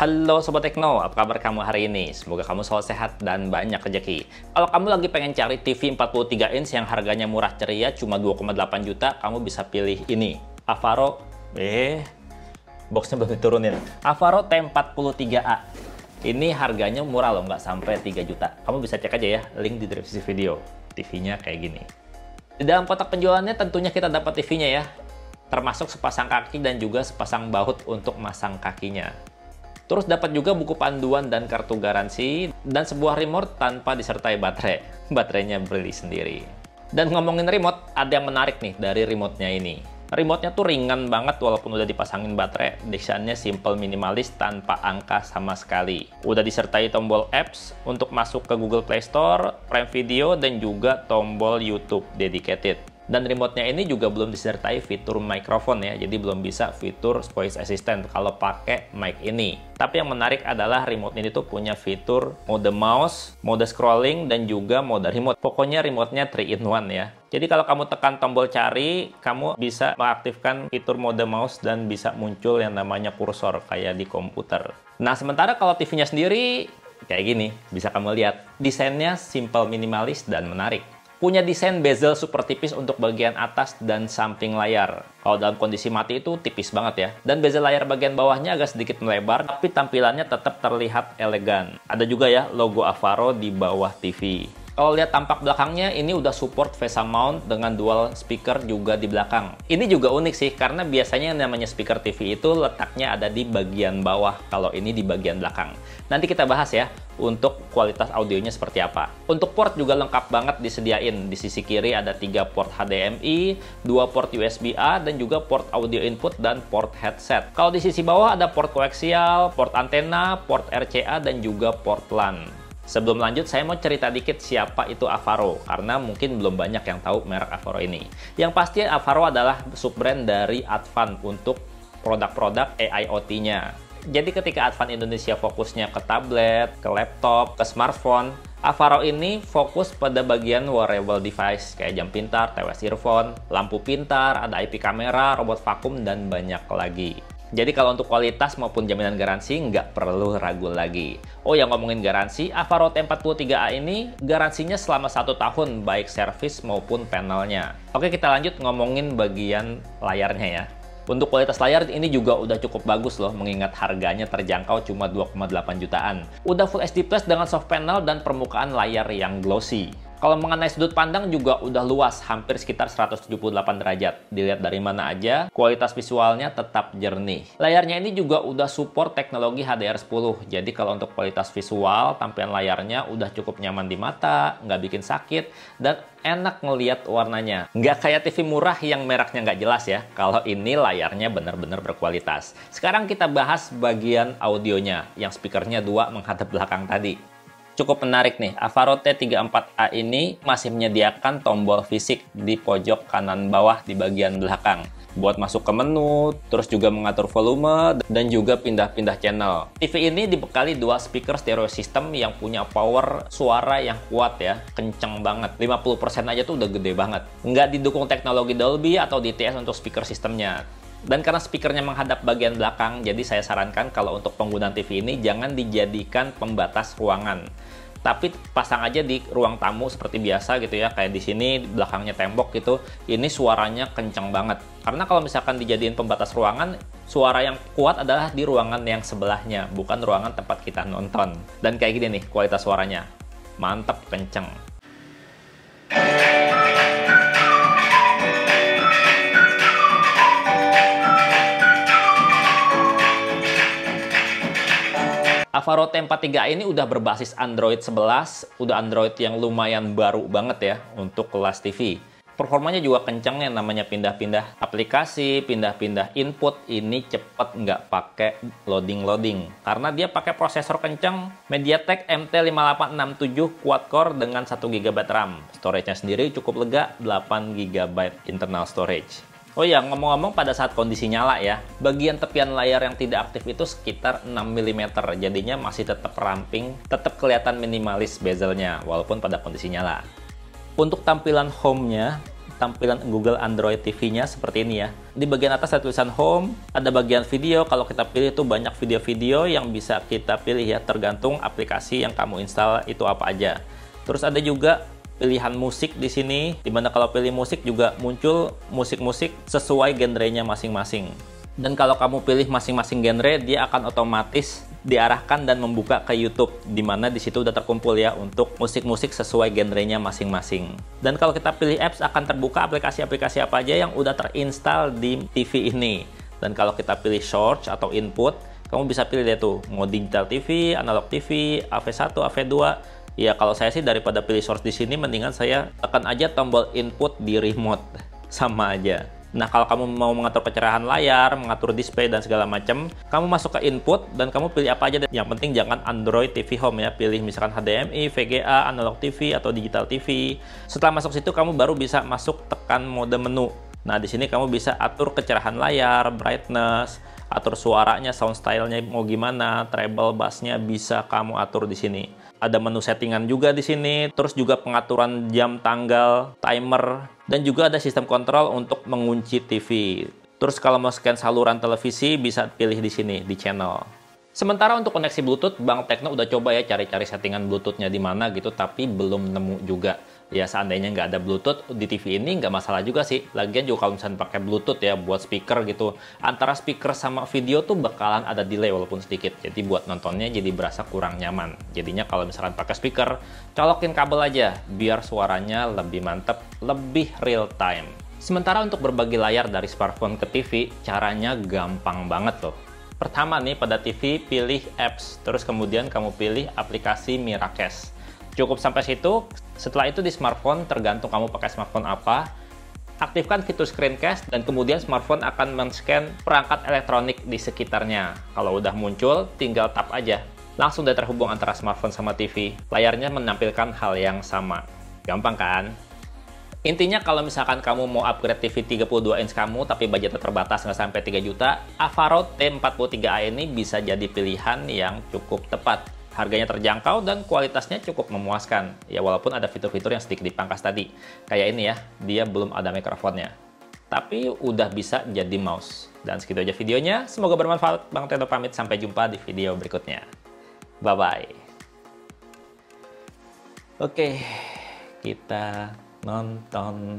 Halo Sobat Tekno, apa kabar kamu hari ini? Semoga kamu selalu sehat dan banyak rezeki. Kalau kamu lagi pengen cari TV 43 inch yang harganya murah ceria cuma 2,8 juta, kamu bisa pilih ini. Avaro, boxnya belum diturunin. Avaro T43A. Ini harganya murah loh, nggak sampai 3 juta. Kamu bisa cek aja ya, link di deskripsi video. TV-nya kayak gini. Di dalam kotak penjualannya tentunya kita dapat TV-nya ya. Termasuk sepasang kaki dan juga sepasang baut untuk masang kakinya. Terus dapat juga buku panduan dan kartu garansi, dan sebuah remote tanpa disertai baterai. Baterainya beli sendiri. Dan ngomongin remote, ada yang menarik nih dari remote-nya ini. Remote-nya tuh ringan banget walaupun udah dipasangin baterai. Desainnya simple minimalis tanpa angka sama sekali. Udah disertai tombol apps untuk masuk ke Google Play Store, Prime Video, dan juga tombol YouTube dedicated. Dan remote-nya ini juga belum disertai fitur mikrofon ya, jadi belum bisa fitur voice assistant kalau pakai mic ini. Tapi yang menarik adalah remote ini tuh punya fitur mode mouse, mode scrolling, dan juga mode remote. Pokoknya remote-nya 3-in-1 ya. Jadi kalau kamu tekan tombol cari, kamu bisa mengaktifkan fitur mode mouse dan bisa muncul yang namanya kursor kayak di komputer. Nah, sementara kalau TV-nya sendiri kayak gini, bisa kamu lihat. Desainnya simple minimalis dan menarik. Punya desain bezel super tipis untuk bagian atas dan samping layar. Kalau dalam kondisi mati itu tipis banget ya. Dan bezel layar bagian bawahnya agak sedikit melebar, tapi tampilannya tetap terlihat elegan. Ada juga ya logo Avaro di bawah TV. Kalau lihat tampak belakangnya, ini udah support VESA mount dengan dual speaker juga di belakang. Ini juga unik sih, karena biasanya yang namanya speaker TV itu letaknya ada di bagian bawah, kalau ini di bagian belakang. Nanti kita bahas ya, untuk kualitas audionya seperti apa. Untuk port juga lengkap banget disediain. Di sisi kiri ada 3 port HDMI, 2 port USB-A, dan juga port audio input dan port headset. Kalau di sisi bawah ada port koaksial, port antena, port RCA, dan juga port LAN. Sebelum lanjut, saya mau cerita dikit siapa itu Avaro, karena mungkin belum banyak yang tahu merek Avaro ini. Yang pasti Avaro adalah sub-brand dari Advan untuk produk-produk AIoT-nya. Jadi ketika Advan Indonesia fokusnya ke tablet, ke laptop, ke smartphone, Avaro ini fokus pada bagian wearable device kayak jam pintar, TWS earphone, lampu pintar, ada IP kamera, robot vakum, dan banyak lagi. Jadi kalau untuk kualitas maupun jaminan garansi nggak perlu ragu lagi. Oh ya, ngomongin garansi, Avaro T43A ini garansinya selama 1 tahun baik servis maupun panelnya. Oke, kita lanjut ngomongin bagian layarnya ya. Untuk kualitas layar ini juga udah cukup bagus loh, mengingat harganya terjangkau cuma 2,8 jutaan. Udah Full HD Plus dengan soft panel dan permukaan layar yang glossy. Kalau mengenai sudut pandang juga udah luas, hampir sekitar 178 derajat. Dilihat dari mana aja, kualitas visualnya tetap jernih. Layarnya ini juga udah support teknologi HDR10. Jadi kalau untuk kualitas visual, tampilan layarnya udah cukup nyaman di mata, nggak bikin sakit, dan enak ngelihat warnanya. Nggak kayak TV murah yang mereknya nggak jelas ya. Kalau ini layarnya benar-benar berkualitas. Sekarang kita bahas bagian audionya, yang speakernya 2 menghadap belakang tadi. Cukup menarik nih, Avaro T34A ini masih menyediakan tombol fisik di pojok kanan bawah di bagian belakang. Buat masuk ke menu, terus juga mengatur volume, dan juga pindah-pindah channel. TV ini dibekali 2 speaker stereo system yang punya power suara yang kuat ya, kenceng banget. 50% aja tuh udah gede banget. Nggak didukung teknologi Dolby atau DTS untuk speaker sistemnya. Dan karena speakernya menghadap bagian belakang, jadi saya sarankan kalau untuk penggunaan TV ini jangan dijadikan pembatas ruangan. Tapi pasang aja di ruang tamu seperti biasa gitu ya, kayak di sini belakangnya tembok gitu. Ini suaranya kenceng banget. Karena kalau misalkan dijadiin pembatas ruangan, suara yang kuat adalah di ruangan yang sebelahnya, bukan ruangan tempat kita nonton. Dan kayak gini nih kualitas suaranya. Mantap, kenceng. Avaro T43 ini udah berbasis Android 11, udah Android yang lumayan baru banget ya untuk kelas TV. Performanya juga kenceng, yang namanya pindah-pindah aplikasi, pindah-pindah input, ini cepet nggak pakai loading-loading. Karena dia pakai prosesor kenceng, MediaTek MT5867 quad-core dengan 1 GB RAM. Storage-nya sendiri cukup lega, 8 GB internal storage. Oh ya, ngomong-ngomong pada saat kondisi nyala ya, bagian tepian layar yang tidak aktif itu sekitar 6 mm, jadinya masih tetap ramping, tetap kelihatan minimalis bezelnya, walaupun pada kondisi nyala. Untuk tampilan home-nya, tampilan Google Android TV-nya seperti ini ya. Di bagian atas ada tulisan Home, ada bagian video. Kalau kita pilih tuh banyak video-video yang bisa kita pilih ya, tergantung aplikasi yang kamu install itu apa aja. Terus ada juga pilihan musik di sini, dimana kalau pilih musik juga muncul musik-musik sesuai genrenya masing-masing. Dan kalau kamu pilih masing-masing genre, dia akan otomatis diarahkan dan membuka ke YouTube, dimana di situ udah terkumpul ya untuk musik-musik sesuai genrenya masing-masing. Dan kalau kita pilih apps, akan terbuka aplikasi-aplikasi apa aja yang udah terinstall di TV ini. Dan kalau kita pilih search atau input, kamu bisa pilih deh tuh, mau digital TV, analog TV, AV1, AV2. Ya kalau saya sih daripada pilih source di sini, mendingan saya tekan aja tombol input di remote, sama aja. Nah, kalau kamu mau mengatur kecerahan layar, mengatur display, dan segala macam, kamu masuk ke input, dan kamu pilih apa aja. Yang penting jangan Android TV Home ya, pilih misalkan HDMI, VGA, Analog TV, atau Digital TV. Setelah masuk situ, kamu baru bisa masuk tekan mode menu. Nah, di sini kamu bisa atur kecerahan layar, brightness, atur suaranya, sound style-nya mau gimana, treble, bass-nya bisa kamu atur di sini. Ada menu settingan juga di sini, terus juga pengaturan jam, tanggal, timer, dan juga ada sistem kontrol untuk mengunci TV. Terus kalau mau scan saluran televisi bisa pilih di sini, di channel. Sementara untuk koneksi Bluetooth, Bang Tekno udah coba ya cari-cari settingan Bluetooth-nya di mana gitu, tapi belum nemu juga. Ya seandainya nggak ada Bluetooth di TV ini nggak masalah juga sih. Lagian juga kalau misalnya pakai Bluetooth ya buat speaker gitu, antara speaker sama video tuh bakalan ada delay walaupun sedikit. Jadi buat nontonnya jadi berasa kurang nyaman. Jadinya kalau misalkan pakai speaker, colokin kabel aja biar suaranya lebih mantep, lebih real time. Sementara untuk berbagi layar dari smartphone ke TV, caranya gampang banget loh. Pertama nih, pada TV pilih apps, terus kemudian kamu pilih aplikasi Miracast. Cukup sampai situ. Setelah itu di smartphone, tergantung kamu pakai smartphone apa, aktifkan fitur screencast dan kemudian smartphone akan men-scan perangkat elektronik di sekitarnya. Kalau udah muncul, tinggal tap aja. Langsung udah terhubung antara smartphone sama TV. Layarnya menampilkan hal yang sama. Gampang kan? Intinya kalau misalkan kamu mau upgrade TV 32 inch kamu tapi budgetnya terbatas nggak sampai 3 juta, Avaro T43A ini bisa jadi pilihan yang cukup tepat. Harganya terjangkau dan kualitasnya cukup memuaskan. Ya walaupun ada fitur-fitur yang sedikit dipangkas tadi. Kayak ini ya, dia belum ada mikrofonnya. Tapi udah bisa jadi mouse. Dan segitu aja videonya. Semoga bermanfaat. Bang Tekno pamit, sampai jumpa di video berikutnya. Bye-bye. Oke, kita nonton